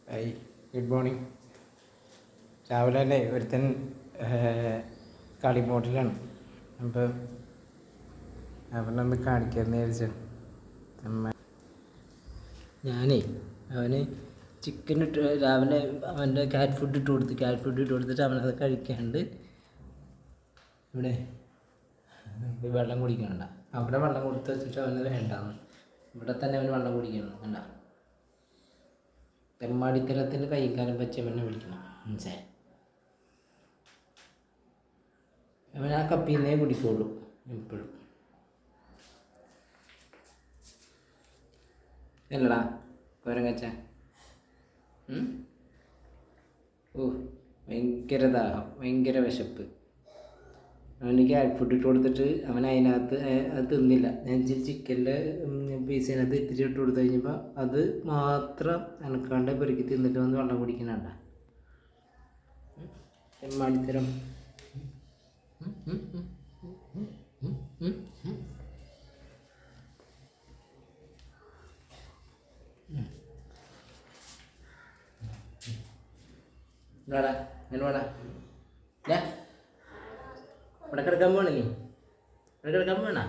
Hi, good morning. രാവിലെ അല്ലേ ഒരുത്തൻ കളി മോഡിലാണ്. അപ്പം അവനൊന്ന് കാണിക്കാമെന്ന് വിചാരിച്ചു. ഞാനേ അവന് ചിക്കൻ ഇട്ട് രാവിലെ അവൻ്റെ ക്യാറ്റ് ഫുഡ് ഇട്ട് കൊടുത്തിട്ട് അവനത് കഴിക്കാണ്ട് ഇവിടെ വെള്ളം കുടിക്കണ്ട. അവിടെ വെള്ളം കൊടുത്ത് വെച്ചിട്ട് അവന് വേണ്ടാന്ന്. ഇവിടെ തന്നെ അവന് വെള്ളം കുടിക്കണം. കണ്ട, തെമ്മാടിത്തരത്തിൽ കൈകാലം വെച്ച് അവനെ വിളിക്കണം. മനസ്സിലായി? അവൻ ആ കപ്പിൽ നിന്നേ കുടിക്കുള്ളൂ എപ്പോഴും. അല്ലടാ കോരങ്ങച്ച. ഭയങ്കര ദാഹം, ഭയങ്കര വിശപ്പ്. അവന് ക്യാറ്റ് ഫുഡ് ഇട്ട് കൊടുത്തിട്ട് അവൻ അതിനകത്ത് അത് തിന്നില്ല. ഞാൻ ചിക്കൻ്റെ പീസിനകത്ത് ഇത്തിരി ഇട്ട് കൊടുത്തു കഴിഞ്ഞപ്പോൾ അത് മാത്രം അനക്കാണ്ട് പെറുക്കി തിന്നിട്ട് വന്ന് വെള്ളം കുടിക്കണണ്ട. എമ്മാടിത്തരം. വേടാ വേടാ ഇവിടെ കിടക്കാൻ പോണേ, നീ ഇവിടെ കിടക്കാൻ പോണ.